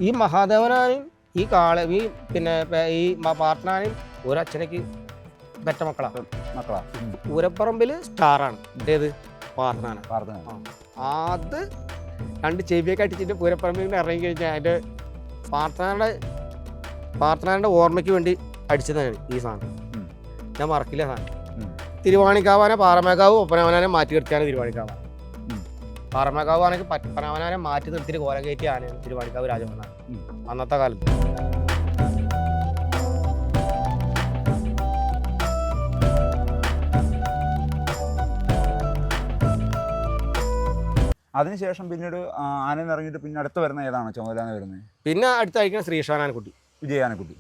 ഈ മഹാദേവനാനും ഈ ഈ പിന്നെ ഈ പാർത്ഥനാനും ഒരച്ഛനക്ക് പെറ്റ മക്കളാ. പൂരപ്പറമ്പിൽ സ്റ്റാറാണ്. ഏത്? പാർത്ഥനാന. അത് രണ്ട് ചെവിയൊക്കെ അടിച്ചിട്ട് പൂരപ്പറമ്പിൽ ഇറങ്ങി കഴിഞ്ഞാൽ അതിൻ്റെ പാർത്ഥനാന്റെ ഓർമ്മയ്ക്ക് വേണ്ടി അടിച്ചതാണ് ഈ സാധനം. ഞാൻ മറക്കില്ല സാധനം. തിരുവാണിക്കാവാനെ പാറമേക്കാവ് ഒപ്പനാവനാനെ മാറ്റി നിർത്തിയാണ് തിരുവാണിക്കാവാൻ. പാറമേക്കാവ് ആണെങ്കിൽ പത്മനാഭനാനെ മാറ്റി നിർത്തിയിട്ട് കോലം കയറ്റി ആനയാണ് തിരുവാണിക്കാവ് രാജഭവനാണ് അന്നത്തെ കാലത്ത്. അതിനുശേഷം പിന്നീട് ആനയിൽ ഇറങ്ങിയിട്ട് പിന്നെ അടുത്ത് വരുന്ന ഏതാണ് ചുമതല വരുന്നത്? പിന്നെ അടുത്ത് അയക്കുന്ന ശ്രീഷാനാനക്കുട്ടി, വിജയാനക്കുട്ടി.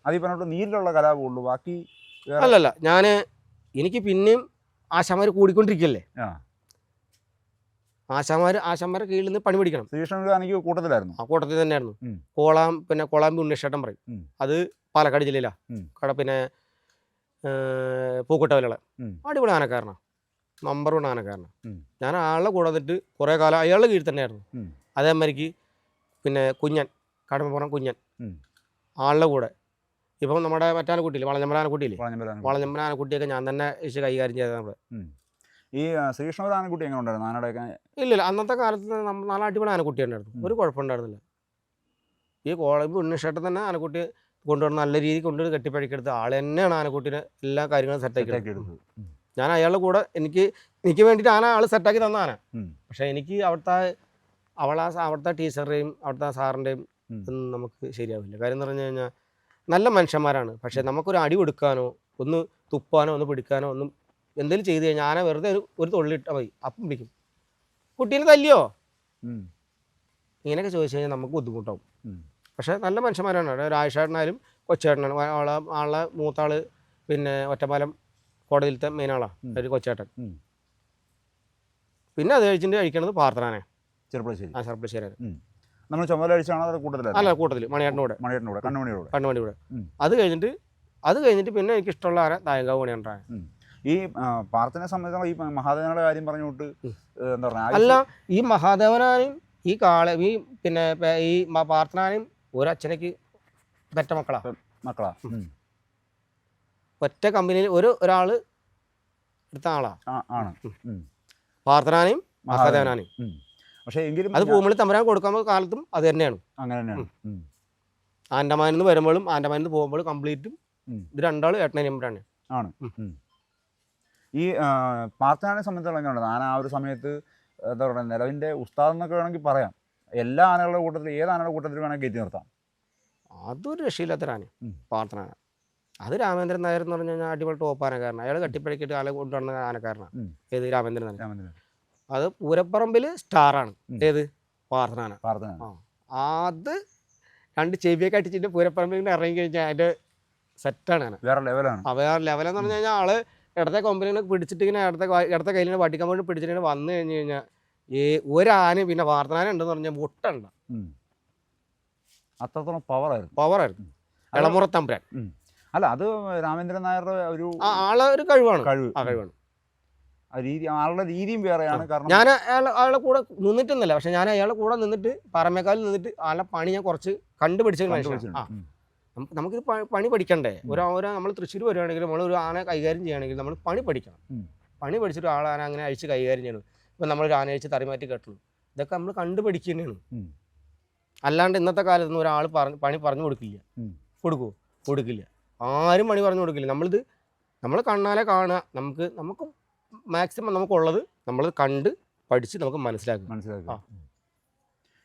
അതീ പറഞ്ഞിട്ട് നീരിലുള്ള കലാപമുള്ളൂ, ബാക്കി അല്ലല്ല. എനിക്ക് പിന്നെയും ആശാമാർ കൂടിക്കൊണ്ടിരിക്കല്ലേ. ആശാമാരെ കീഴിൽ നിന്ന് പണി പഠിക്കണം. ശ്രീകൃഷ്ണ കൂട്ടത്തിലായിരുന്നു. ആ കൂട്ടത്തിൽ തന്നെയായിരുന്നു. കോളാമ്പി ഉണ്ണിയേട്ടൻ പറയും. അത് പാലക്കാട് ജില്ലയിലാണ്. പിന്നെ പൂക്കോട്ടവലുള്ള അടിപൊളി ആനക്കാരനാണ്, നമ്പർ 1 ആനക്കാരനാണ്. ഞാൻ ആളുടെ കൂടെ വന്നിട്ട് കുറേ കാലം അയാളുടെ കീഴിൽ തന്നെയായിരുന്നു. അതേമാതിരിക്ക് പിന്നെ കുഞ്ഞൻ, കടമ്പുറം കുഞ്ഞൻ ആളുടെ കൂടെ. ഇപ്പം നമ്മുടെ മറ്റാനക്കുട്ടിയില്ലേ, വളഞ്ഞമ്പല ആനക്കുട്ടിയൊക്കെ ഞാൻ തന്നെ കൈകാര്യം ചെയ്തത്. നമ്മൾ ഈ ശ്രീകൃഷ്ണ ആനക്കുട്ടി എങ്ങനെ ഉണ്ടായിരുന്നു ആനയുടെയൊക്കെ? ഇല്ല, അന്നത്തെ കാലത്ത് നല്ല അടിപൊളി ആനക്കുട്ടി ഉണ്ടായിരുന്നു, ഒരു കുഴപ്പമുണ്ടായിരുന്നില്ല. ഈ കോളമ്പ് ഉണ്ണിഷേട്ടൻ തന്നെ ആനക്കുട്ടി കൊണ്ടുവന്ന് നല്ല രീതിയിൽ കൊണ്ടുവന്ന് കെട്ടിപ്പഴിക്കെടുത്ത് ആൾ തന്നെയാണ് ആനക്കുട്ടിനെ എല്ലാ കാര്യങ്ങളും സെറ്റാക്കി എടുത്തത്. ഞാൻ അയാളുടെ കൂടെ എനിക്ക് വേണ്ടിയിട്ട് ആൾ സെറ്റാക്കി തന്ന ആന. പക്ഷെ എനിക്ക് അവിടുത്തെ ടീച്ചറുടെയും അവിടുത്തെ സാറിൻ്റെയും ഒന്നും നമുക്ക് ശരിയാവില്ല. കാര്യം എന്ന് പറഞ്ഞു കഴിഞ്ഞാൽ നല്ല മനുഷ്യന്മാരാണ്. പക്ഷെ നമുക്കൊരു അടി കൊടുക്കാനോ ഒന്ന് തുപ്പാനോ ഒന്ന് പിടിക്കാനോ ഒന്നും എന്തെങ്കിലും ചെയ്ത് കഴിഞ്ഞാൽ ആന വെറുതെ ഒരു തൊള്ളിട്ടാൽ മതി, അപ്പം പിടിക്കും. കുട്ടീനെ തല്ലിയോ ഇങ്ങനെയൊക്കെ ചോദിച്ചു കഴിഞ്ഞാൽ നമുക്ക് ബുദ്ധിമുട്ടാവും. പക്ഷേ നല്ല മനുഷ്യന്മാരാണ്. രാജേഷേട്ടനായാലും കൊച്ചേട്ടനാണ്. ആളെ മൂത്താള് പിന്നെ ഒറ്റപ്പാലം കോടതിയിലത്തെ മെയിൻ ആളാണ് ഒരു കൊച്ചേട്ടൻ. പിന്നെ അത് കഴിക്കണത് പാർത്ഥനാനെ, ചെറുപ്പശ്ശേരി. നമ്മൾ ചുമതല കഴിച്ചാണോ അല്ല, കൂട്ടത്തിൽ മണിയേട്ടനോട് കണ്ണുമണിയോട്. അത് കഴിഞ്ഞിട്ട് പിന്നെ എനിക്ക് ഇഷ്ടമുള്ള ആന തായങ്കാവ് മണിയേട്ടനാണ്. ഈ പാർത്ഥനെ സംബന്ധിച്ചുള്ള ഈ മഹാദേവനുടെ കാര്യം പറഞ്ഞുകൊണ്ട് എന്താ പറയുക, അല്ല, ഈ മഹാദേവനാനും ഈ പിന്നെ ഈ പാർത്ഥനാനും ഒരച്ഛനക്ക് പെറ്റ മക്കളാ. ഒറ്റ കമ്പനിയിൽ ഒരാള് എടുത്ത ആളാണ് പാർത്ഥനാനും മഹാദേവനാനും. പക്ഷേ എങ്കിലും അത് പൂമളി തമ്പരാൻ കൊടുക്കാൻ കാലത്തും അത് തന്നെയാണ്. ആൻഡമാനിൽ നിന്ന് വരുമ്പോഴും ആൻഡമാനിൽ നിന്ന് പോകുമ്പോഴും കംപ്ലീറ്റും ഇത് രണ്ടാളും ഏട്ടനമ്പരാണ് ആണ്. ഈ പാർത്ഥനാനെ സംബന്ധിച്ചുള്ള എങ്ങനെയാണ് ആന ആ ഒരു സമയത്ത് എന്താ പറയുക, നിലവിൻ്റെ ഉസ്താദ് എന്നൊക്കെ വേണമെങ്കിൽ പറയാം. എല്ലാ ആനകളുടെ കൂട്ടത്തിൽ ഏത് ആനയുടെ കൂട്ടത്തിൽ വേണമെങ്കിൽ കയറ്റി നിർത്താം. അതൊരു രക്ഷയില്ലാത്തൊരാന പാർത്ഥനാന. അത് രാമേന്ദ്രൻ നായർ എന്ന് പറഞ്ഞു കഴിഞ്ഞാൽ അടിപൊളി ടോപ്പ് ആനക്കാരനാണ്. അയാൾ കട്ടിപ്പഴക്കിട്ട് ആളെ കൊണ്ടുവന്ന ആനക്കാരനാണ്. ഏത്? രാമേന്ദ്രൻ നായർ. അത് പൂരപ്പറമ്പിൽ സ്റ്റാറാണ്. ഏത്? പാർത്ഥനാന. അത് രണ്ട് ചെവിയൊക്കെ അടിച്ചിട്ട് പൂരപ്പറമ്പിൽ ഇറങ്ങി കഴിഞ്ഞാൽ അതിൻ്റെ സെറ്റാണ് ആന. വേറെ ലെവലാണ്. വേറെ ലെവലെന്ന് പറഞ്ഞു കഴിഞ്ഞാൽ ആള് ഇടത്തെ കൊമ്പലിനെ പിടിച്ചിട്ട് ഇങ്ങനെ ഇടത്തെ കയ്യിൽ വട്ടിക്കാൻ വേണ്ടി പിടിച്ചിട്ട് വന്നു കഴിഞ്ഞ് കഴിഞ്ഞാൽ ഒരാന പിന്നെ പാർത്ഥനാന ഉണ്ടെന്ന് പറഞ്ഞാൽ മുട്ടുണ്ട്. അത്രത്തോളം പവറായിരുന്നു ഇളമുറ തമ്പുരാൻ. അല്ല, അത് രാമേന്ദ്രൻ നായരുടെ ഒരു കഴിവാണ്. ആളുടെ രീതിയും വേറെയാണ്. കാരണം ഞാൻ അയാളുടെ കൂടെ നിന്നിട്ടൊന്നുമില്ല, പക്ഷെ ഞാൻ അയാളുടെ കൂടെ നിന്നിട്ട് പാറമേക്കാലിൽ നിന്നിട്ട് ആളുടെ പണി ഞാൻ കുറച്ച് കണ്ടുപിടിച്ച മനുഷ്യനാണ്. നമുക്കിത് പണി പഠിക്കണ്ടേ? നമ്മൾ തൃശ്ശൂർ വരുവാണെങ്കിൽ നമ്മൾ ഒരു ആന കൈകാര്യം ചെയ്യുകയാണെങ്കിൽ നമ്മൾ പണി പഠിക്കണം. പണി പഠിച്ചിട്ട് ആളാന അങ്ങനെ അഴിച്ച് കൈകാര്യം ചെയ്യണം. ഇപ്പം നമ്മളൊരു ആന അഴിച്ച് തറിമാറ്റി കെട്ടുള്ളൂ, ഇതൊക്കെ നമ്മൾ കണ്ടുപഠിക്കുക തന്നെയാണ്. അല്ലാണ്ട് ഇന്നത്തെ കാലത്തൊന്നും ഒരാൾ പണി പറഞ്ഞു കൊടുക്കില്ല. ആരും പണി പറഞ്ഞു കൊടുക്കില്ല. നമ്മൾ കണ്ണാലെ കാണുക. നമുക്ക് മാക്സിമം നമുക്കുള്ളത് നമ്മൾ കണ്ട് പഠിച്ച് നമുക്ക് മനസ്സിലാക്കുക.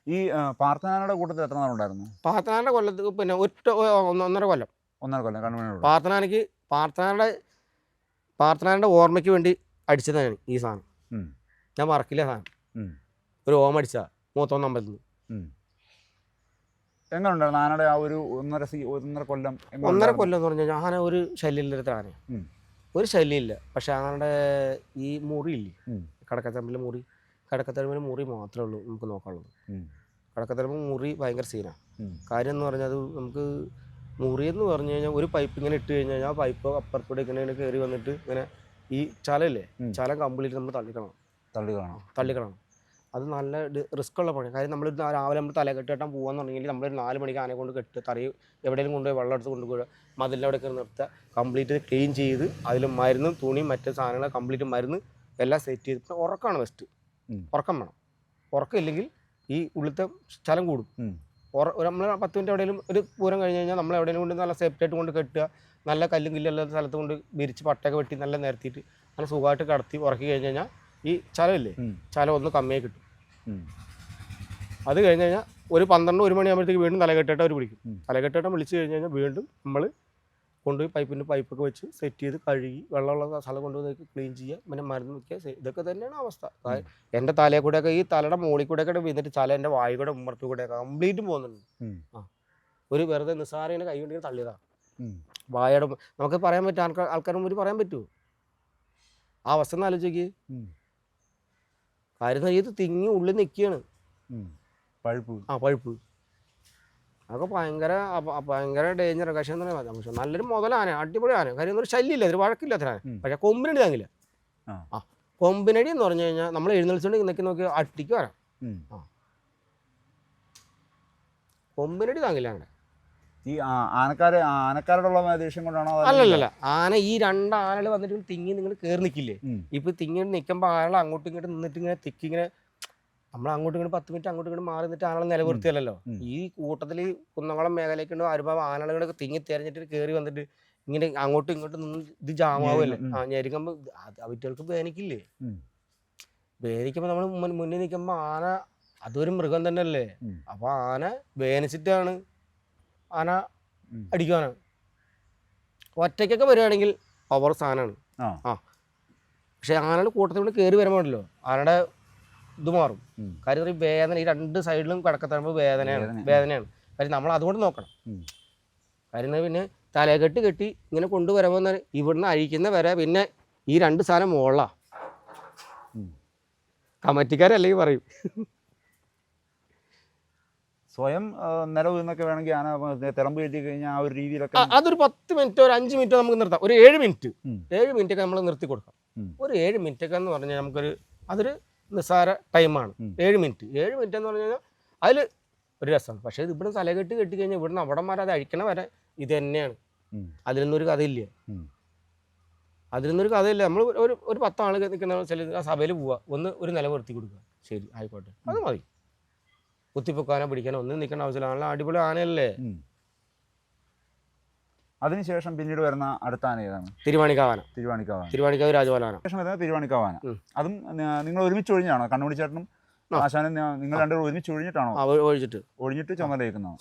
ഈ പാർത്ഥനാനയുടെ കൂട്ടത്തിൽ എത്ര നാളുണ്ടായിരുന്നു? പാർത്ഥനാനയുടെ കൊല്ലത്ത് പിന്നെ ഒന്നര കൊല്ലം പാർത്ഥനാനയുടെ ഓർമ്മയ്ക്ക് വേണ്ടി അടിച്ചതാണ് ഈ സാധനം. ഞാൻ മറക്കില്ല സാധനം. ഒരു ഓം അടിച്ചാ മൂത്തൊന്ന് അമ്പലത്തിൽ നിന്ന്. എങ്ങനെ ഉണ്ടായിരുന്നു ആനയുടെ ആ ഒരു ഒന്നര കൊല്ലം എന്ന് പറഞ്ഞാൽ ആന ഒരു ശല്യമില്ലാത്ത ആന, ഒരു ശല്യമില്ല. പക്ഷെ ആനയുടെ ഈ മുറിയില്ലേ, കടക്കത്തറമ്പിലെ മുറി മാത്രമേ ഉള്ളൂ നമുക്ക് നോക്കാനുള്ളത്. കടക്കത്തറമ്പ് മുറി ഭയങ്കര സീനാണ്. കാര്യം എന്ന് പറഞ്ഞാൽ അത് നമുക്ക് മുറി എന്ന് പറഞ്ഞു കഴിഞ്ഞാൽ ഒരു പൈപ്പ് ഇങ്ങനെ ഇട്ട് കഴിഞ്ഞാൽ ആ പൈപ്പ് അപ്പുറത്തൂടെ ഇങ്ങനെ കയറി വന്നിട്ട് ഇങ്ങനെ ഈ ചലയില്ലേ, ചലം കംപ്ലീറ്റ് നമ്മൾ തള്ളിക്കളണം. അത് നല്ല റിസ്ക് ഉള്ള പണിയാണ്. കാര്യം നമ്മൾ രാവിലെ നമ്മൾ തലകെട്ട് കെട്ടാൻ പോകാന്നുണ്ടെങ്കിൽ നമ്മളൊരു 4 മണിക്ക് ആനയെ കൊണ്ട് കെട്ട് തറയും എവിടെയെങ്കിലും കൊണ്ടുപോയി വെള്ളം എടുത്ത് കൊണ്ടുപോയി മതിലിൻ്റെ അവിടെ കയറി നിർത്തുക, കംപ്ലീറ്റ് ക്ലീൻ ചെയ്ത് അതിൽ മരുന്നും തുണിയും മറ്റു സാധനങ്ങൾ കംപ്ലീറ്റ് മരുന്ന് എല്ലാം സെറ്റ് ചെയ്ത്. പിന്നെ ഉറക്കമാണ് ബെസ്റ്റ്. ഉറക്കം വേണം. ഉറക്കം ഇല്ലെങ്കിൽ ഈ ഉള്ളിലത്തെ ചലം കൂടും. നമ്മൾ 10 മിനിറ്റ് എവിടെയെങ്കിലും ഒരു പൂരം കഴിഞ്ഞ് കഴിഞ്ഞാൽ നമ്മൾ എവിടെയെങ്കിലും കൊണ്ട് നല്ല സേഫ്റ്റി ആയിട്ട് കൊണ്ട് കെട്ടുക, നല്ല കല്ലും കില്ലെല്ലാം സ്ഥലത്ത് കൊണ്ട് വിരിച്ച് പട്ടയൊക്കെ വെട്ടി നല്ല നിരത്തിയിട്ട് നല്ല സുഖമായിട്ട് കടത്തി ഉറക്കി കഴിഞ്ഞ് കഴിഞ്ഞാൽ ഈ ചലമില്ലേ, ചലം ഒന്ന് കമ്മിയായി കിട്ടും. അത് കഴിഞ്ഞ് കഴിഞ്ഞാൽ ഒരു 12-1 മണിയാകുമ്പോഴത്തേക്ക് വീണ്ടും തലകെട്ടിട്ട് അവർ വിളിക്കും. തലകെട്ടിട്ട് വിളിച്ച് കഴിഞ്ഞ് കഴിഞ്ഞാൽ വീണ്ടും നമ്മൾ കൊണ്ടുപോയി പൈപ്പൊക്കെ വെച്ച് സെറ്റ് ചെയ്ത് കഴുകി വെള്ളമുള്ള സ്ഥലം കൊണ്ടുപോയി ക്ലീൻ ചെയ്യുക, പിന്നെ മരുന്ന് വയ്ക്കുക. ഇതൊക്കെ തന്നെയാണ് അവസ്ഥ. എൻ്റെ തലയിൽ കൂടെയൊക്കെ ഈ തലയുടെ മുകളിൽ കൂടെയൊക്കെ വീന്നിട്ട് ചല എൻ്റെ വായു കൂടെ ഉമ്മർത്ത് കൂടെയൊക്കെ കംപ്ലീറ്റും പോകുന്നുണ്ട്. ഒരു വെറുതെ നിസ്സാരം കൈ കൊണ്ട് തള്ളിയതാണ്. വായയുടെ നമുക്ക് പറയാൻ പറ്റും, ആൾക്കാർ മുമ്പിൽ പറയാൻ പറ്റുമോ ആ അവസ്ഥ ഒന്ന് ആലോചിക്ക്. കാര്യം ഇത് തിങ്ങി ഉള്ളിൽ നിൽക്കുകയാണ്. പഴുപ്പ് അതൊക്കെ ഭയങ്കര ഡേഞ്ചർ. പക്ഷേ പക്ഷെ നല്ലൊരു മുതലാണ്, അടിപൊളി ആന. കാര്യം ഒരു ശല്യമില്ല, ഒരു വഴക്കില്ലാത്ത ആന. പക്ഷെ കൊമ്പിനടി താങ്ങില്ല. കൊമ്പിനടി എന്ന് പറഞ്ഞു കഴിഞ്ഞാൽ നമ്മൾ എഴുന്നള്ളിച്ചുകൊണ്ട് നിൽക്കി നോക്കി അട്ടിക്ക് വരാം. കൊമ്പിനടി താങ്ങില്ല അങ്ങനെ. ഈ ആനക്കാരോടുള്ള ദേഷ്യം കൊണ്ടാണോ? അല്ലല്ല, ആന ഈ 2 ആനകൾ വന്നിട്ട് തിങ്ങി നിങ്ങൾ കയറി നിൽക്കില്ലേ, ഇപ്പൊ തിങ്ങി നിൽക്കുമ്പോൾ ആനകൾ അങ്ങോട്ടും ഇങ്ങോട്ടും നിന്നിട്ട് ഇങ്ങനെ തിക്കിങ്ങനെ നമ്മൾ അങ്ങോട്ടും ഇങ്ങോട്ട് 10 മിനിറ്റ് അങ്ങോട്ടും ഇങ്ങോട്ട് മാറി നിന്നിട്ട് ആനകളെ നിലനിർത്തിയല്ലോ. ഈ കൂട്ടത്തിൽ കുന്നംകുളം മേഖലയ്ക്കുണ്ടോ ഒരുപാട് ആനകളൊക്കെ തിങ്ങി തെരഞ്ഞിട്ട് കയറി വന്നിട്ട് ഇങ്ങനെ അങ്ങോട്ടും ഇങ്ങോട്ടും നിന്ന് ഇത് ജാമാവല്ലേ. ഞെരുക്കുമ്പോൾ അവറ്റകൾക്ക് വേദനിക്കില്ലേ. വേദനിക്കുമ്പോൾ നമ്മൾ മുന്നിൽ നിൽക്കുമ്പോൾ ആന അതൊരു മൃഗം തന്നെ അല്ലേ. അപ്പൊ ആന വേദനിച്ചിട്ടാണ് ആന അടിക്കുവാനാണ്. ഒറ്റയ്ക്കൊക്കെ വരികയാണെങ്കിൽ പവർ സാധനമാണ്. പക്ഷെ ആനയുടെ കൂട്ടത്തിൽ കൊണ്ട് കയറി വരുമ്പോഴല്ലോ ആനയുടെ ഇത് മാറും. കാര്യം ഈ വേദന ഈ 2 സൈഡിലും കിടക്കത്തറുമ്പോൾ വേദനയാണ്. കാര്യം നമ്മൾ അതുകൊണ്ട് നോക്കണം. കാര്യം പിന്നെ തലകെട്ട് കെട്ടി ഇങ്ങനെ കൊണ്ടുവരുമ്പോൾ ഇവിടുന്ന് അഴിക്കുന്ന വരെ പിന്നെ ഈ 2 സാധനം മുകളിലാ. കമ്മിറ്റിക്കാരല്ലെങ്കിൽ പറയും സ്വയം നിലവ് എന്നൊക്കെ വേണമെങ്കിൽ ആന തിറമ്പ് കയറ്റി കഴിഞ്ഞാൽ ആ ഒരു രീതിയിലൊക്കെ അതൊരു 10 മിനിറ്റോ ഒരു 5 മിനിറ്റോ നമുക്ക് നിർത്താം. ഒരു 7 മിനിറ്റ് ഒക്കെ നമ്മൾ നിർത്തി കൊടുക്കാം. ഒരു 7 മിനിറ്റ് ഒക്കെ എന്ന് പറഞ്ഞാൽ അതൊരു നിസ്സാര ടൈമാണ്. 7 മിനിറ്റ് എന്ന് പറഞ്ഞു കഴിഞ്ഞാൽ അതിൽ ഒരു രസമാണ്. പക്ഷേ ഇത് ഇവിടെ തലകെട്ട് കെട്ടി കഴിഞ്ഞാൽ ഇവിടുന്ന് അവിടം വരെ അത് അഴിക്കണ വരെ ഇത് തന്നെയാണ്. അതിലൊന്നൊരു കഥയില്ല. നമ്മൾ ഒരു 10 ആൾ നിൽക്കുന്ന ചില ആ സഭയിൽ പോവുക, ഒരു നില നിർത്തി കൊടുക്കുക, ശരി ആയിക്കോട്ടെ, അത് മതി. കുത്തിപ്പൊക്കാനോ പിടിക്കാനോ ഒന്നും നിൽക്കേണ്ട ആവശ്യമില്ല. നല്ല അടിപൊളി ആനയല്ലേ. അതിനുശേഷം പിന്നീട് വരുന്ന അടുത്ത ആന ഏതാണ്? തിരുവാണിക്കാവ് രാജപാലാന. തിരുവാണിക്കാവാന. അതും നിങ്ങൾ ഒരുമിച്ച് ഒഴിഞ്ഞാണോ? കണ്ണുമണി ചേട്ടനും ആശാനും നിങ്ങൾ രണ്ടുപേരും ഒരുമിച്ച് ഒഴിഞ്ഞിട്ടാണോ? ഒഴിഞ്ഞിട്ട് ചുമതലയേക്കുന്നത്.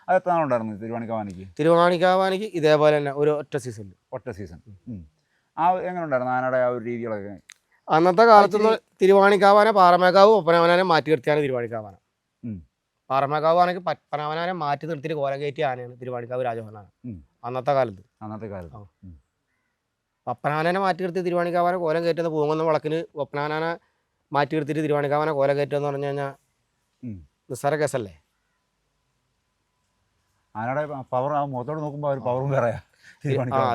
അത് എത്ര നാളുണ്ടായിരുന്നു തിരുവാണിക്കാവാനയ്ക്ക്? ഇതേപോലെ തന്നെ ഒരു ഒറ്റ സീസൺ. എങ്ങനെ ഉണ്ടായിരുന്നു ആനയുടെ ആ ഒരു രീതികളൊക്കെ? അന്നത്തെ കാലത്ത് തിരുവാണിക്കാവാന പാറമേക്കാവ് ഒപ്പനാവനാനെ മാറ്റി നിർത്തിയാണ് തിരുവാണിക്കാവാന. പാറമേക്കാവ് ആണെങ്കിൽ പത്മനാഭനാനെ മാറ്റി നിർത്തിയിട്ട് കോലം കയറ്റിയ ആനയാണ് തിരുവാണിക്കാവ് രാജപാലാന. അന്നത്തെ കാലത്ത് പത്മനാഭനെ മാറ്റി നിർത്തി തിരുവാണിക്കാവാന കോലം കയറ്റുന്ന പൂങ്ങുന്ന വിളക്കിന് പത്മനാഭനെ മാറ്റി നിർത്തിയിട്ട് തിരുവാണിക്കാവാന കോലം കയറ്റുക എന്ന് പറഞ്ഞു കഴിഞ്ഞാൽ നിസ്സാര കേസല്ലേ. ആനയുടെ പവർ മുഖത്തോട് നോക്കുമ്പോൾ അവർ പവറും വേറെയാ.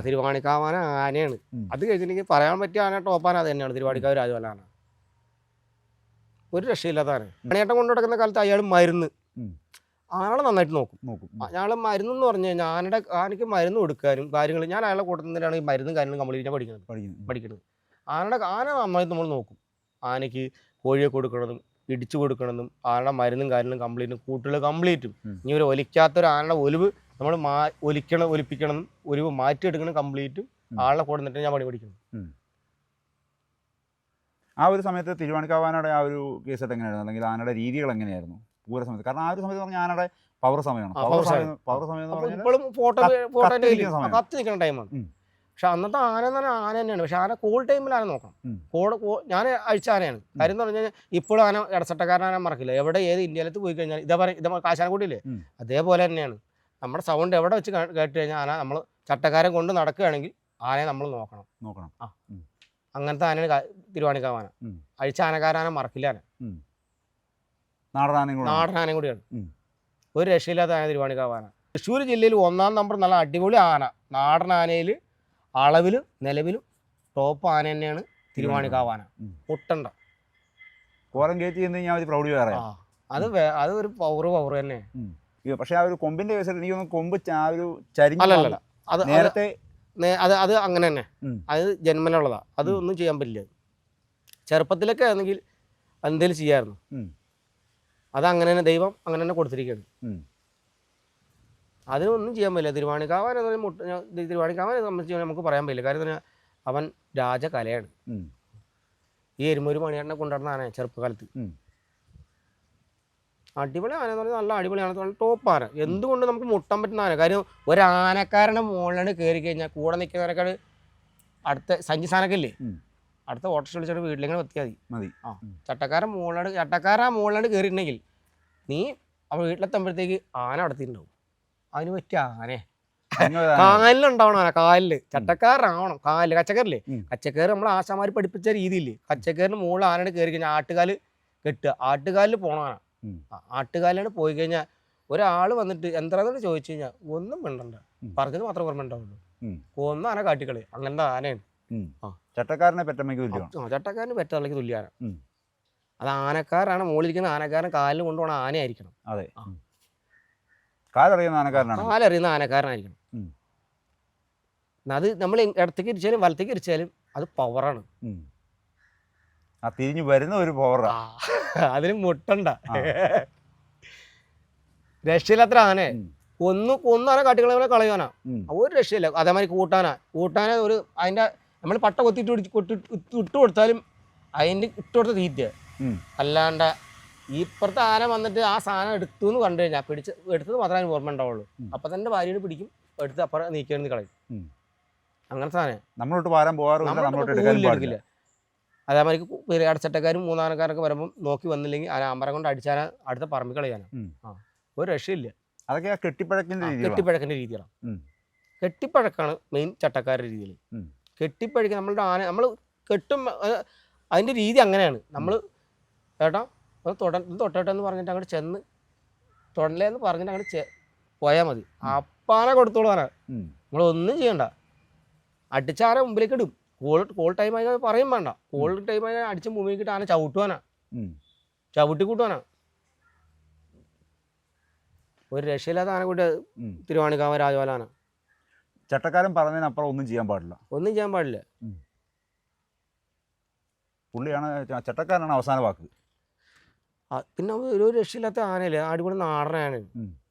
തിരുവാണിക്കാവാന ആനയാണ്. അത് കഴിഞ്ഞിട്ടുണ്ടെങ്കിൽ പറയാൻ പറ്റിയ ആന ടോപ്പാന അത് തന്നെയാണ് തിരുവാണിക്കാവ് രാജപാലാന. ഒരു രക്ഷയില്ലാത്ത ആന. ആനയേട്ടം കൊണ്ടു നടക്കുന്ന കാലത്ത് അയാൾ മരുന്ന് ആനകളെ നന്നായിട്ട് നോക്കും. ഞങ്ങൾ മരുന്നെന്ന് പറഞ്ഞു കഴിഞ്ഞാൽ ആനയ്ക്ക് മരുന്ന് കൊടുക്കാനും കാര്യങ്ങൾ ഞാൻ അയാളെ കൂട്ടത്തിൽ നിന്നാണ് ഈ മരുന്നും കാര്യങ്ങളും കംപ്ലീറ്റ് പഠിക്കുന്നത്. ആന നന്നായിട്ട് നമ്മൾ നോക്കും. ആനയ്ക്ക് കോഴിയെ കൊടുക്കണതും ഇടിച്ചു കൊടുക്കണതും ആനയുടെ മരുന്നും കാര്യങ്ങളും കംപ്ലീറ്റും കൂട്ടുകൾ കംപ്ലീറ്റും. ഇനി ഒരു ഒലിക്കാത്തൊരു ആനയുടെ ഒലിവ് നമ്മൾ ഒലിപ്പിക്കണം, ഒലിവ് മാറ്റിയെടുക്കണം കംപ്ലീറ്റും ആളെ കൂടെ നിന്നിട്ട് ഞാൻ പണി പഠിക്കണം. ആ ഒരു സമയത്ത് തിരുവാണിക്കാവാനയുടെ ആ ഒരു കേസെട്ട് എങ്ങനെയായിരുന്നു, അല്ലെങ്കിൽ ആനയുടെ രീതികൾ എങ്ങനെയായിരുന്നു പൂര സമയത്ത്? കാരണം ആ ഒരു സമയത്ത് പറഞ്ഞാൽ ആനയുടെ പവർ സമയമാണ്. പവർ സമയം കത്തി നിൽക്കുന്ന ടൈമാണ്. പക്ഷെ അന്നത്തെ ആന എന്ന് പറഞ്ഞാൽ ആന തന്നെയാണ്. പക്ഷെ ആന കൂൾ ടൈമിൽ ആന നോക്കണം. ഞാൻ അഴിച്ച ആനയാണ്. കാര്യം എന്ന് പറഞ്ഞു കഴിഞ്ഞാൽ ഇപ്പോഴും ആന ഇടച്ചട്ടക്കാരനാന മറക്കില്ല. എവിടെ ഏത് ഇന്ത്യയിലത്ത് പോയി കഴിഞ്ഞാൽ ഇത് കാശാനക്കൂട്ടില്ലേ അതേപോലെ തന്നെയാണ്. നമ്മുടെ സൗണ്ട് എവിടെ വെച്ച് കേട്ട് കഴിഞ്ഞാൽ ആന നമ്മൾ ചട്ടക്കാരൻ കൊണ്ട് നടക്കുകയാണെങ്കിൽ ആനയെ നമ്മൾ നോക്കണം. അങ്ങനത്തെ ആനയാണ് തിരുവാണിക്കാവാന. അഴിച്ച ആനക്കാരാന മറക്കില്ല. ആന നാടനാനയും കൂടിയാണ്. ഒരു രക്ഷയില്ലാത്ത ആന തിരുവാണിക്കാവാന. തൃശ്ശൂർ ജില്ലയിൽ 1ാം നമ്പർ നല്ല അടിപൊളി ആന. നാടൻ ആനയിൽ അളവിലും നിലവിലും ടോപ്പ് ആന തന്നെയാണ് തിരുവാണിക്കാവാന. പൊട്ടണ്ട. കോലം കയറ്റി ചെന്ന് കഴിഞ്ഞാൽ ഒരു പ്രൗഢി വേറെ. അത് ഒരു പവർ തന്നെ. പക്ഷെ ആ ഒരു കൊമ്പിന്റെ കേസിൽ എനിക്ക് തോന്നുന്നു കൊമ്പ് ആ ഒരു ചരിഞ്ഞ അല്ലല്ല, അത് നേരത്തെ അത് അങ്ങനെ തന്നെ, അത് ജന്മനുള്ളതാ, അത് ഒന്നും ചെയ്യാൻ പറ്റില്ല. ചെറുപ്പത്തിലൊക്കെ ആണെങ്കിൽ എന്തെങ്കിലും ചെയ്യാമായിരുന്നു. അത് അങ്ങനെ തന്നെ ദൈവം അങ്ങനെ തന്നെ കൊടുത്തിരിക്കുകയാണ്. അതിനൊന്നും ചെയ്യാൻ പറ്റില്ല. തിരുവാണിക്കാവനെ സംബന്ധിച്ച് നമുക്ക് പറയാൻ പറ്റില്ല. കാര്യം എന്ന് പറഞ്ഞാൽ അവൻ രാജകലയാണ്. ഈ എരുമൂര് മണിയേട്ടനെ കൊണ്ടുവരുന്ന ആന ചെറുപ്പകാലത്ത് അടിപൊളി ആന എന്ന് പറഞ്ഞാൽ നല്ല അടിപൊളിയാണ്, നല്ല ടോപ്പ് ആന. എന്തുകൊണ്ട് നമുക്ക് മുട്ടാൻ പറ്റുന്ന ആന? കാര്യം ഒരാനക്കാരൻ്റെ മുകളിലാണ് കയറി കഴിഞ്ഞാൽ കൂടെ നിൽക്കുന്നവരൊക്കെ അടുത്ത സഞ്ചിസ്ഥാനൊക്കെ ഇല്ലേ, അടുത്ത ഓട്ടോറിക്ഷ വിളിച്ചിട്ട് വീട്ടിലിങ്ങനെ എത്തിയാൽ മതി. ചട്ടക്കാരൻ മുകളിലാണ് കയറിയിട്ടുണ്ടെങ്കിൽ നീ അവൻ വീട്ടിലെത്തുമ്പോഴത്തേക്ക് ആന അടത്തിയിട്ടുണ്ടാവും. അതിന് പറ്റിയ ആനേ കാലിലുണ്ടാവണം. ആന കാലില് ചട്ടക്കാരനാവണം. കാലില് കച്ചക്കറില്ലേ, കച്ചക്കയറ് നമ്മൾ ആശാമാർ പഠിപ്പിച്ച രീതിയില്ലേ, കച്ചക്കയറിന് മുകളിൽ ആനയുടെ കയറി കഴിഞ്ഞാൽ ആട്ടുകാല് കെട്ടുക, ആട്ടുകാലിൽ പോകണം ആന. ആട്ടുകാലിലാണ് പോയി കഴിഞ്ഞാൽ ഒരാൾ വന്നിട്ട് എന്താണെന്ന് ചോദിച്ചു കഴിഞ്ഞാൽ ഒന്നും മിണ്ടണ്ട, പറഞ്ഞത് മാത്രം ഓർമ്മ ഉണ്ടാവുള്ളൂ. കൊന്ന ആന കാട്ടിക്കളി, അങ്ങനത്തെ ആനയാണ്. ചട്ടക്കാരനെ പെറ്റമ്മയ്ക്ക് ചട്ടക്കാരന് പെറ്റതള്ളക്ക് തുല്യാണ്. അത് ആനക്കാരാണ്, മുകളിലിരിക്കുന്ന ആനക്കാരൻ കാലിൽ കൊണ്ടുപോകണ ആനയായിരിക്കണം. അതെ, കാലറിയുന്ന ആനക്കാരനായിരിക്കണം. അത് നമ്മൾ ഇടത്തേക്ക് ഇരിച്ചാലും വലത്തേക്ക് ഇരിച്ചാലും അത് പവറാണ്. തിരിഞ്ഞു വരുന്ന ഒരു പവർ, അതിന് മുട്ടണ്ട. രക്ഷയില്ലാത്ര ആനെ കൊന്നാന കാട്ടികളെ കളയാനാ, ഒരു രക്ഷയില്ല. അതേമാതിരി കൂട്ടാന ഒരു അതിന്റെ നമ്മൾ പട്ട ഇട്ട് കൊടുത്താലും അതിന്റെ ഇട്ട് കൊടുത്ത തീറ്റ. അല്ലാണ്ട് ഇപ്പുറത്തെ ആന വന്നിട്ട് ആ സാധനം എടുത്തു എന്ന് കണ്ടു കഴിഞ്ഞാൽ എടുത്തത് മാത്രമേ അതിന് ഓർമ്മ ഉണ്ടാവുള്ളൂ. അപ്പൊ തന്നെ ഭാര്യയോട് പിടിക്കും, എടുത്ത് അപ്പുറം നീക്കി കളയും. അങ്ങനത്തെ സാധനം നമ്മളോട്ട് പാരാൻ പോകാറില്ല. അതേമാതിരി അടച്ചട്ടക്കാരും മൂന്നാനക്കാരൊക്കെ വരുമ്പോൾ നോക്കി വന്നില്ലെങ്കിൽ ആ ആമ്പരം കൊണ്ട് അടിച്ചാൽ അടുത്ത പറമ്പിൽ കളയാനാ. ഒരു രക്ഷയില്ല. അതൊക്കെ കെട്ടിപ്പഴക്കിന്റെ രീതിയാണ്. കെട്ടിപ്പഴക്കാണ് മെയിൻ ചട്ടക്കാരുടെ രീതിയിൽ. കെട്ടിപ്പഴക്ക് നമ്മളുടെ ആന നമ്മൾ കെട്ടും, അതിന്റെ രീതി അങ്ങനെയാണ്. നമ്മൾ ചേട്ടാ തൊട്ടേട്ടെന്ന് പറഞ്ഞിട്ട് അങ്ങോട്ട് ചെന്ന് തൊടലേന്ന് പറഞ്ഞിട്ട് അങ്ങോട്ട് പോയാൽ മതി. അപ്പാനെ കൊടുത്തോളാനാ, നമ്മളൊന്നും ചെയ്യണ്ട. അടിച്ചാന മുമ്പിലേക്ക് ഇടും. കോൾ ടൈമായി പറയും വേണ്ട, കോൾ ടൈമായി അടിച്ച് മുമ്പിലേക്കിട്ട് ആന ചവിട്ടുവാനാ, ചവിട്ടി കൂട്ടുവാനാ. ഒരു രക്ഷയില്ലാത്ത ആന കൂട്ടി തിരുവാണിക്കാവ് രാജപാലാന. ചട്ടക്കാരൻ പറഞ്ഞതിനപ്പുറം ഒന്നും ചെയ്യാൻ പാടില്ല. പുള്ളിയാണ് ചട്ടക്കാരനാണ് അവസാന വാക്ക്. പിന്നെ ഒരു രക്ഷയില്ലാത്ത ആനയല്ലേ, അടിപൊളി നാടനാണ്.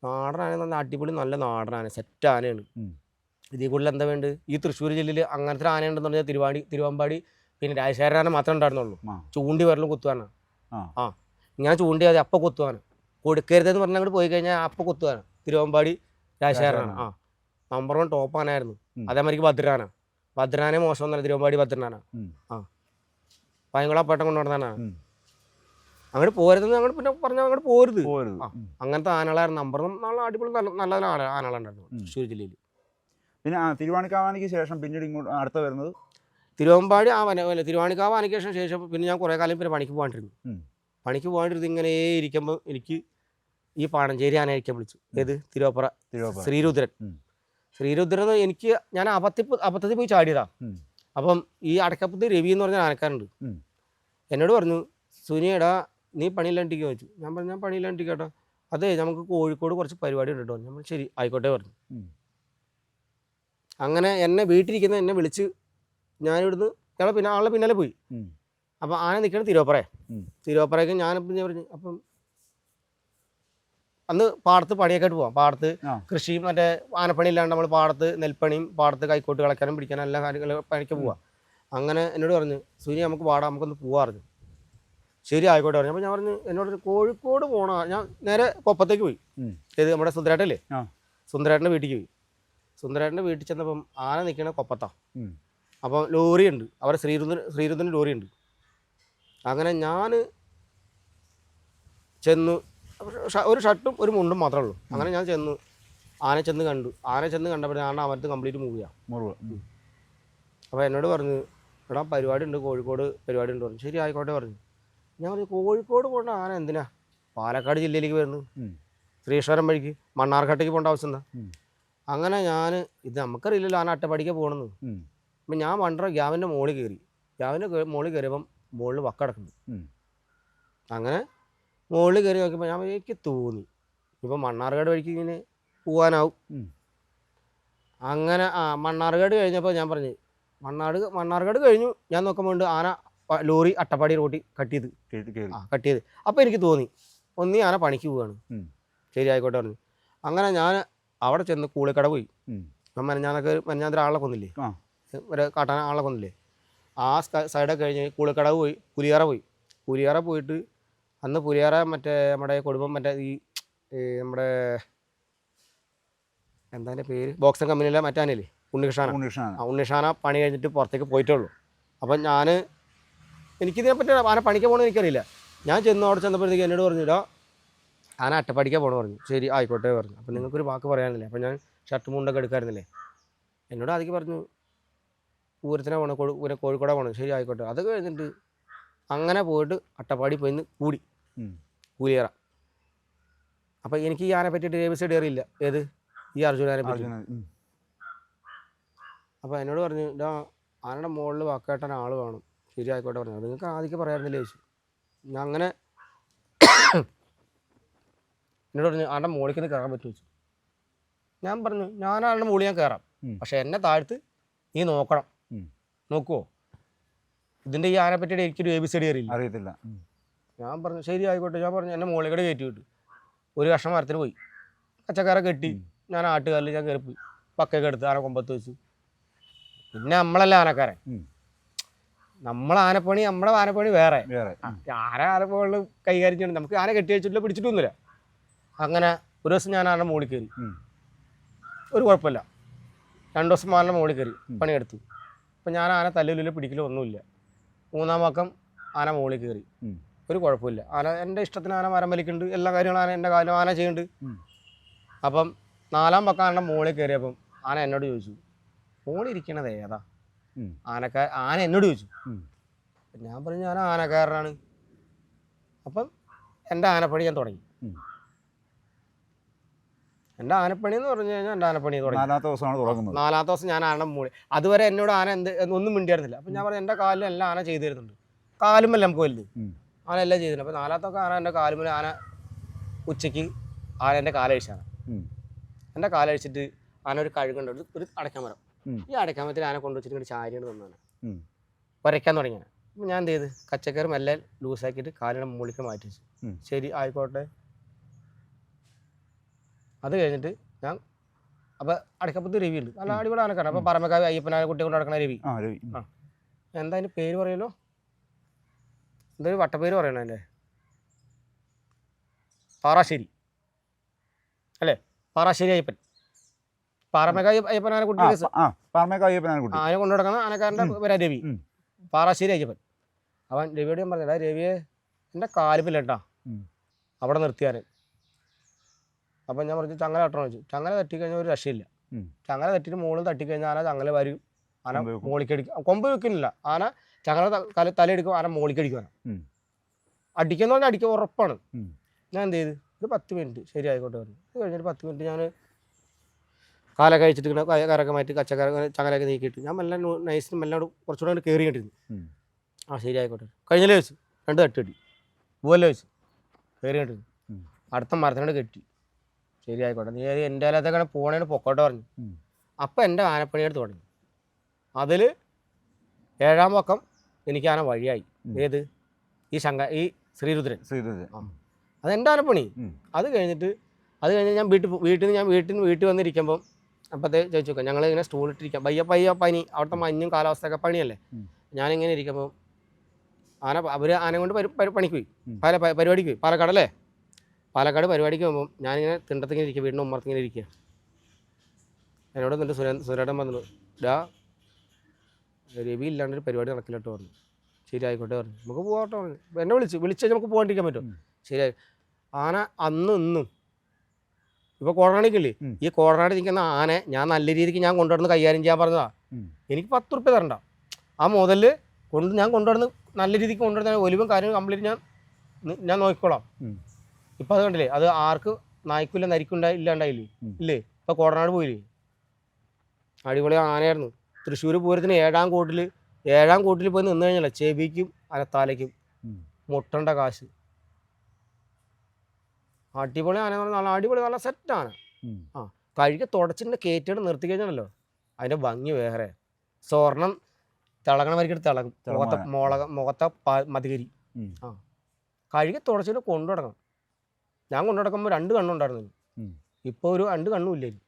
നാടനാന നല്ല അടിപൊളി നല്ല നാടനാണ്, സെറ്റ് ആനയാണ്. ഇതിൽ കൂടുതൽ എന്താ വേണ്ട? ഈ തൃശ്ശൂർ ജില്ലയിൽ അങ്ങനത്തെ ആനയുണ്ടെന്ന് പറഞ്ഞാൽ തിരുവമ്പാടി പിന്നെ രാജശേഖരൻ ആന മാത്രമേ ഉണ്ടായിരുന്നുള്ളൂ. ചൂണ്ടി വരലും കുത്തുവാനാ. ഇങ്ങനെ ചൂണ്ടിയാൽ അപ്പം കുത്തുവാനാ. കൊടുക്കരുതെന്ന് പറഞ്ഞാൽ അങ്ങോട്ട് പോയി കഴിഞ്ഞാൽ അപ്പം കുത്തുവാനാ. തിരുവമ്പാടി രാജശേഖരനാണ്. നമ്പർ 1 ടോപ്പ് ആനായിരുന്നു. അതേമാതിരിക്ക് ഭദ്രനാനെ മോശമൊന്നുമല്ല, തിരുവമ്പാടി ഭദ്രനാനാ. പയങ്കുളപ്പേട്ടം കൊണ്ടുവന്നാനാ. അങ്ങോട്ട് പോരുതെന്ന് അങ്ങോട്ട് പിന്നെ പറഞ്ഞാൽ അങ്ങോട്ട് പോരുത്. അങ്ങനത്തെ ആനകളായിരുന്നു. നമ്പർ നല്ല അടിപൊളി നല്ല ആനകളുണ്ടായിരുന്നു തൃശ്ശൂർ ജില്ലയിൽ. പിന്നെ തിരുവാണിക്കാവാനയ്ക്ക് ശേഷം പിന്നീട് ഇങ്ങോട്ട് അടുത്ത വരുന്നത് തിരുവമ്പാടി തിരുവാണിക്കാവ് ആനയ്ക്ക് ശേഷം പിന്നെ ഞാൻ കുറേ കാലം പിന്നെ പണിക്ക് പോകാണ്ടിരുന്നു. ഇങ്ങനെ ഇരിക്കുമ്പോൾ എനിക്ക് ഈ പാണഞ്ചേരി ആനയ്ക്കാൻ വിളിച്ചു. ഏത്? തിരുവപ്പുറ ശ്രീരുദ്രൻ. എനിക്ക് ഞാൻ അബദ്ധത്തിൽ പോയി ചാടിയതാ. അപ്പം ഈ അടക്കപ്പുറത്ത് രവി എന്ന് പറഞ്ഞ ആനക്കാരുണ്ട്. എന്നോട് പറഞ്ഞു, സുനിയടാ നീ പണിയില്ലാണ്ടിരിക്കുക വെച്ചു. ഞാൻ പറഞ്ഞു ഞാൻ പണിയില്ലാണ്ടിരിക്കട്ടോ. അതെ നമുക്ക് കോഴിക്കോട് കുറച്ച് പരിപാടി ഉണ്ട് കേട്ടോ. നമ്മൾ ശരി ആയിക്കോട്ടെ പറഞ്ഞു. അങ്ങനെ എന്നെ വീട്ടിലിരിക്കുന്ന എന്നെ വിളിച്ച് ഞാനിവിടുന്ന് ഞങ്ങൾ പിന്നെ ആളുടെ പിന്നാലെ പോയി. അപ്പം ആന നിൽക്കണം തിരുവപ്പുറയ്ക്ക് ഞാനിപ്പം പറഞ്ഞു. അപ്പം അന്ന് പാടത്ത് പണിയൊക്കെ ആയിട്ട് പോവാം. പാടത്ത് കൃഷിയും മറ്റേ ആനപ്പണി ഇല്ലാണ്ട് നമ്മൾ പാടത്ത് നെൽപ്പണിയും പാടത്ത് കൈക്കോട്ട് കളക്കാനും പിടിക്കാനും എല്ലാ കാര്യങ്ങളും പണിക്ക് പോവാം. അങ്ങനെ എന്നോട് പറഞ്ഞു, സുനി നമുക്ക് പാടാം, നമുക്കൊന്ന് പോവാ പറഞ്ഞു. ശരി ആയിക്കോട്ടെ പറഞ്ഞു. അപ്പോൾ ഞാൻ പറഞ്ഞു എന്നോട് കോഴിക്കോട് പോകണം. ഞാൻ നേരെ കൊപ്പത്തേക്ക് പോയി. ഇത് നമ്മുടെ സുന്ദരേട്ടല്ലേ, സുന്ദരേട്ടൻ്റെ വീട്ടിലേക്ക് പോയി. സുന്ദരേട്ടൻ്റെ വീട്ടിൽ ചെന്നപ്പം ആന നിൽക്കണ കൊപ്പത്താ. അപ്പം ലോറിയുണ്ട്, അവരെ ശ്രീരുദ്രന് ലോറിയുണ്ട്. അങ്ങനെ ഞാൻ ചെന്നു. ഒരു ഷർട്ടും ഒരു മുണ്ടും മാത്രമേ ഉള്ളൂ. അങ്ങനെ ഞാൻ ചെന്നു, ആന ചെന്ന് കണ്ടപ്പോഴേ ആന അവർക്ക് കംപ്ലീറ്റ് മുറിവ്. അപ്പോൾ എന്നോട് പറഞ്ഞു, എടാ പരിപാടി ഉണ്ട്, കോഴിക്കോട് പരിപാടി ഉണ്ട് പറഞ്ഞു. ശരി ആയിക്കോട്ടെ പറഞ്ഞു. ഞാൻ പറഞ്ഞു കോഴിക്കോട് പോകേണ്ട ആന എന്തിനാ പാലക്കാട് ജില്ലയിലേക്ക് വരുന്നത്? ശ്രീശ്വരം വഴിക്ക് മണ്ണാർക്കാട്ടേക്ക് പോകേണ്ട ആവശ്യം എന്താ? അങ്ങനെ ഞാൻ ഇത് നമുക്കറിയില്ലല്ലോ ആന അട്ടപ്പാടിക്ക് പോകണമെന്ന്. അപ്പം ഞാൻ വണ്ടറ ഗ്യാവിൻ്റെ മുകളിൽ കയറി. ഗ്യാവിൻ്റെ മുകളിൽ കയറിയപ്പം മുകളിൽ വക്കടക്കുന്നു. അങ്ങനെ മുകളിൽ കയറി നോക്കിയപ്പോൾ എനിക്ക് തോന്നി ഇപ്പോൾ മണ്ണാർക്കാട് വഴിക്ക് ഇങ്ങനെ പോകാനാവും. അങ്ങനെ മണ്ണാർക്കാട് കഴിഞ്ഞപ്പോൾ ഞാൻ പറഞ്ഞു മണ്ണാർക്കാട് കഴിഞ്ഞു. ഞാൻ നോക്കുമ്പോൾ ആന ലോറി അട്ടപ്പാടി റോട്ടിൽ കട്ട് ചെയ്ത്. അപ്പോൾ എനിക്ക് തോന്നി ഒന്നീ ആന പണിക്ക് പോവുകയാണ്. ശരി ആയിക്കോട്ടെ പറഞ്ഞു. അങ്ങനെ ഞാൻ അവിടെ ചെന്ന് കൂളിക്കട പോയി. ഇപ്പം മെനഞ്ഞാന്തര ആളെ കൊന്നില്ലേ, ഒരു കാട്ടാന ആളെ കൊന്നില്ലേ, ആ സൈഡൊക്കെ കഴിഞ്ഞ് കൂളിക്കടവ് പോയി, പുലിയാറ പോയിട്ട് അന്ന് പുലിയാറ മറ്റേ നമ്മുടെ കുടുംബം മറ്റേ ഈ നമ്മുടെ എന്താ എൻ്റെ പേര് ബോക്സിംഗ് കമ്പനിയിലെ മറ്റാനില്ലേ ഉണ്ണിഷാന പണി കഴിഞ്ഞിട്ട് പുറത്തേക്ക് പോയിട്ടുള്ളൂ. അപ്പം എനിക്കിതിനെപ്പറ്റി ആന പണിക്കാൻ പോകണമെന്ന് എനിക്കറിയില്ല. ഞാൻ ചെന്ന് അവിടെ ചെന്നപ്പോഴത്തേക്ക് എന്നോട് പറഞ്ഞില്ല ആന അട്ടപ്പടിക്കാൻ പോകണമെന്ന് പറഞ്ഞു. ശരി ആയിക്കോട്ടെ പറഞ്ഞു. അപ്പം നിങ്ങൾക്കൊരു വാക്ക് പറയാനില്ലേ, അപ്പം ഞാൻ ഷർട്ട് മുണ്ടൊക്കെ എടുക്കാമായിരുന്നില്ലേ, എന്നോട് ആദ്യം പറഞ്ഞു പൂരത്തിനാണ് പോകണം, കോഴിക്കോടാണ് പോകണം. ശരി ആയിക്കോട്ടെ. അത് കഴിഞ്ഞിട്ട് അങ്ങനെ പോയിട്ട് അട്ടപ്പാടി പോയിന്ന് കൂലിയേറ. അപ്പം എനിക്ക് ഈ ആനെ പറ്റിയിട്ട് ABC അറിയില്ല, ഏത് ഈ അർജുനാനെ പറ്റി. അപ്പോൾ എന്നോട് പറഞ്ഞു ആനയുടെ മുകളിൽ വാക്കേട്ടാൻ ആൾ വേണം. ശരി ആയിക്കോട്ടെ പറഞ്ഞു. നിങ്ങൾക്ക് ആദ്യം പറയാറുന്നില്ലേ ചോദിച്ചു. ഞാൻ അങ്ങനെ എന്നോട് പറഞ്ഞു ആരുടെ മുകളിലേക്ക് ഒന്ന് കയറാൻ പറ്റുമോ ചോദിച്ചു. ഞാൻ പറഞ്ഞു ഞാൻ ആളുടെ മുകളിൽ ഞാൻ കയറാം, പക്ഷെ എന്നെ താഴ്ത്ത് നീ നോക്കണം. നോക്കുമോ? ഇതിൻ്റെ ഈ ആനെ പറ്റിയിട്ട് എനിക്കൊരു ABC അറിയത്തില്ല. ഞാൻ പറഞ്ഞു ശരി ആയിക്കോട്ടെ. ഞാൻ പറഞ്ഞു എന്നെ മുകളിലേക്കൂടെ കയറ്റി വിട്ടു. ഒരു കഷ്ണം മരത്തിന് പോയി കച്ചക്കാരെ കെട്ടി ഞാൻ ആട്ടുകാരിൽ ഞാൻ കയറിപ്പോയി. പക്കയൊക്കെ എടുത്ത് ആന കൊമ്പത്ത് വെച്ചു. പിന്നെ നമ്മളല്ല ആനക്കാരൻ, നമ്മളെ ആനപ്പണി വേറെ. ആനപ്പണികൾ കൈകാര്യം ചെയ്യണം. നമുക്ക് ആന കെട്ടി വെച്ചിട്ടില്ല, പിടിച്ചിട്ടൊന്നുമില്ല. അങ്ങനെ ഒരു ദിവസം ഞാൻ ആനയുടെ മുകളിൽ കയറി, ഒരു കുഴപ്പമില്ല. 2 ദിവസം ആനയുടെ മുകളിൽ കയറി പണിയെടുത്തു. അപ്പം ഞാൻ ആന തല്ലില്ല പിടിക്കലോ ഒന്നുമില്ല. 3-ാം പക്കം ആന മുകളിൽ കയറി, ഒരു കുഴപ്പമില്ല. ആന എൻ്റെ ഇഷ്ടത്തിന് ആന മരം വലിക്കുന്നുണ്ട്, എല്ലാ കാര്യങ്ങളും ആന എൻ്റെ കാലം ആന ചെയ്യുന്നുണ്ട്. അപ്പം 4-ാം പക്കം ആനയുടെ മുകളിൽ കയറിയപ്പം ആന എന്നോട് ചോദിച്ചു മുകളിൽ ഇരിക്കണത് ഏതാ ആന എന്നോട് ചോദിച്ചു. ഞാൻ പറഞ്ഞു ഞാൻ ആനക്കാരനാണ്. അപ്പം എൻ്റെ ആനപ്പണി ഞാൻ തുടങ്ങി. എൻ്റെ ആനപ്പണി എന്ന് പറഞ്ഞു കഴിഞ്ഞാൽ എൻ്റെ ആനപ്പണി തുടങ്ങി 4-ാമത്തെ ദിവസം ഞാൻ ആന മുകളിൽ. അതുവരെ എന്നോട് ആന ഒന്നും മിണ്ടിയായിരുന്നില്ല. അപ്പം ഞാൻ പറഞ്ഞു എൻ്റെ കാലിലും എല്ലാം ആന ചെയ്തു തരുന്നുണ്ട്, കാലുമല്ല നമുക്ക് വലുത്, ആന എല്ലാം ചെയ്തിട്ടുണ്ട്. അപ്പോൾ 4-ാമത്തെ ആന എൻ്റെ കാലുമല്ല. ആന ഉച്ചയ്ക്ക് ആന എൻ്റെ കാലഴിച്ചാണ്. എൻ്റെ കാലഴിച്ചിട്ട് ആന ഒരു കഴുകുണ്ട്, ഒരു അടയ്ക്കാമരം. ഈ അടയ്ക്കാമരത്തിൽ ആന കൊണ്ടുവച്ചിട്ട് ഇങ്ങോട്ട് ചാരിയാണ് തന്നാണ് വരയ്ക്കാൻ തുടങ്ങിയാണ്. അപ്പം ഞാൻ എന്ത് ചെയ്ത് കച്ചക്കറി മെല്ലെ ലൂസാക്കിയിട്ട് കാലിനെ മുകളിലേക്ക് മാറ്റി വെച്ചു. ശരി ആയിക്കോട്ടെ. അത് കഴിഞ്ഞിട്ട് ഞാൻ അപ്പോൾ അടയ്ക്കപ്പത്ത് രവി ഉണ്ട്, നല്ല അടിപൊളി ആനക്കാരൻ. അപ്പോൾ പറമ്പക്കാവ് അയ്യപ്പനായ കുട്ടിയെ കൊണ്ട് നടക്കണ രവി. എന്താ അതിൻ്റെ പേര് പറയുമല്ലോ, എന്തൊരു വട്ടപ്പേര് പറയണ എൻ്റെ പാറാശ്ശേരി അല്ലേ, പാറാശ്ശേരി അയ്യപ്പൻ. പാറമേക്കാവ് അയ്യപ്പനായ കുട്ടി ആനെ കൊണ്ടു നടക്കുന്ന ആനക്കാരൻ്റെ പേരാ രവി, പാറാശ്ശേരി അയ്യപ്പൻ. അവൻ രവിയോട് ഞാൻ പറഞ്ഞില്ല രവിയെ എൻ്റെ കാലിപ്പില്ല കേട്ടാ അവിടെ നിർത്തിയാൽ. അപ്പം ഞാൻ പറഞ്ഞു ചങ്ങല തട്ടണം വെച്ചു. ചങ്ങല തട്ടിക്കഴിഞ്ഞാൽ ഒരു രക്ഷയില്ല. ചങ്ങല തട്ടിയിട്ട് മുകളിൽ തട്ടിക്കഴിഞ്ഞാൽ ആന ചങ്ങല വരും, ആന മോളിക്കടിക്കും. കൊമ്പ് വെക്കുന്നില്ല, ആന ചങ്ങല തലയെടുക്കും, ആന മോളിക്കടിക്കും. അടിക്കുന്ന പറഞ്ഞാൽ അടിക്കുക ഉറപ്പാണ്. ഞാൻ എന്ത് ചെയ്ത് ഒരു 10 മിനിറ്റ് ശരി ആയിക്കോട്ടെ പറഞ്ഞു. അത് കഴിഞ്ഞിട്ട് 10 മിനിറ്റ് ഞാൻ കാലൊക്കെ അയച്ചിട്ട് കരൊക്കെ മാറ്റി ചങ്ങലൊക്കെ നീക്കിയിട്ട് ഞാൻ മെല്ലെ നൈസിന് മെല്ലെ കുറച്ചുകൂടെ കയറി കണ്ടിരുന്നു. ശരി ആയിക്കോട്ടെ. കഴിഞ്ഞല്ലേ വെച്ചു 2 തട്ട് കെട്ടി പോലെ വെച്ചു കയറി കണ്ടിരുന്നു. അടുത്ത മരത്തിനോട് കെട്ടി. ശരി ആയിക്കോട്ടെ, നീ എൻ്റെ കാലത്തൊക്കെ പോണേന് പൊക്കോട്ടെ പറഞ്ഞു. അപ്പം എൻ്റെ ആനപ്പണിയെടുത്ത് തുടങ്ങി. അതിൽ 7-ാം പക്കം എനിക്ക് ആന വഴിയായി. ഏത് ഈ ശ്രീരുദ്രൻ അതെൻ്റെ ആനപ്പണി. അത് കഴിഞ്ഞ് ഞാൻ വീട്ടിൽ വന്നിരിക്കുമ്പം അപ്പോഴത്തെ ചോദിച്ചു നോക്കാം, ഞങ്ങളിങ്ങനെ സ്റ്റൂളിട്ടിരിക്കാം, പയ്യ പനി, അവിടുത്തെ മഞ്ഞും കാലാവസ്ഥയൊക്കെ പണിയല്ലേ. ഞാനിങ്ങനെ ഇരിക്കുമ്പോൾ അവർ ആന കൊണ്ട് പണിക്ക് പോയി, പരിപാടിക്ക് പോയി പാലക്കാട് പരിപാടിക്ക് പോകുമ്പോൾ ഞാനിങ്ങനെ തിണ്ടത്തിങ്ങനെ ഇരിക്കുക, വീടിൻ്റെ ഉമ്മറത്തിങ്ങനെ ഇരിക്കുക. എന്നോട് എന്നിട്ട് സുരേട്ടൻ പറഞ്ഞു രവി ഇല്ലാണ്ടൊരു പരിപാടി നടക്കില്ലട്ടോ പറഞ്ഞു. ശരി ആയിക്കോട്ടെ പറഞ്ഞു, നമുക്ക് പോകട്ടോ പറഞ്ഞു. എന്നെ വിളിച്ചാൽ നമുക്ക് പോകാണ്ടിരിക്കാൻ പറ്റും. ശരിയായി. ആന അന്നും ഇന്നും ഇപ്പോൾ കോടനാടിക്കില്ലേ, ഈ കോടനാട് നിൽക്കുന്ന ആനെ ഞാൻ നല്ല രീതിക്ക് ഞാൻ കൊണ്ടുവന്ന് കൈകാര്യം ചെയ്യാൻ പറഞ്ഞതാ. എനിക്ക് 10 ഉറുപ്പ്യ തരണ്ട, ആ മുതൽ ഞാൻ കൊണ്ടുവന്ന് നല്ല രീതിക്ക് കൊണ്ടുവരുന്ന ഒലിവും കാര്യങ്ങളും കംപ്ലീറ്റ് ഞാൻ നോക്കിക്കോളാം. ഇപ്പം അത് കണ്ടില്ലേ, അത് ആർക്ക് നായ്ക്കില്ല ഇല്ലാണ്ടായില്ലേ ഇല്ലേ. ഇപ്പോൾ കോടനാട് പോയില്ലേ, അടിപൊളി ആനയായിരുന്നു. തൃശ്ശൂർ പൂരത്തിന് 7-ാം കൂട്ടിൽ പോയി നിന്ന് കഴിഞ്ഞാൽ ചെവിക്കും അരത്താലയ്ക്കും മുട്ടേണ്ട കാശ് അടിപൊളി ആന എന്ന് പറഞ്ഞാൽ നല്ല അടിപൊളി നല്ല സെറ്റാണ്. ഉം. ആ കഴുകി തുടച്ചിട്ട് കയറ്റിയിട്ട് നിർത്തി കഴിഞ്ഞാണല്ലോ അതിൻ്റെ ഭംഗി വേറെ. സ്വർണം തിളകണ വരിക്കെടുത്ത് തിളകും. മുഖത്തെ മതികരി. ഉം. ആ കഴുകി തുടച്ചിട്ട് കൊണ്ടു നടക്കണം. ഞാൻ കൊണ്ടു നടക്കുമ്പോൾ 2 കണ്ണുണ്ടായിരുന്നു. ഉം. ഇപ്പോൾ ഒരു 2 കണ്ണും ഇല്ലായിരുന്നു.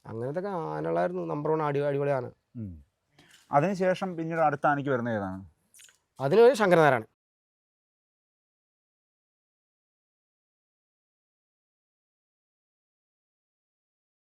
അങ്ങനത്തെ ഒക്കെ ആനകളായിരുന്നു നമ്പർ 1 അടിപൊളി ആന. അതിനുശേഷം പിന്നീട് അടുത്ത ആനയ്ക്ക് വരുന്നത് ഏതാണ്? അതിനൊരു ശങ്കരനാരായണൻ.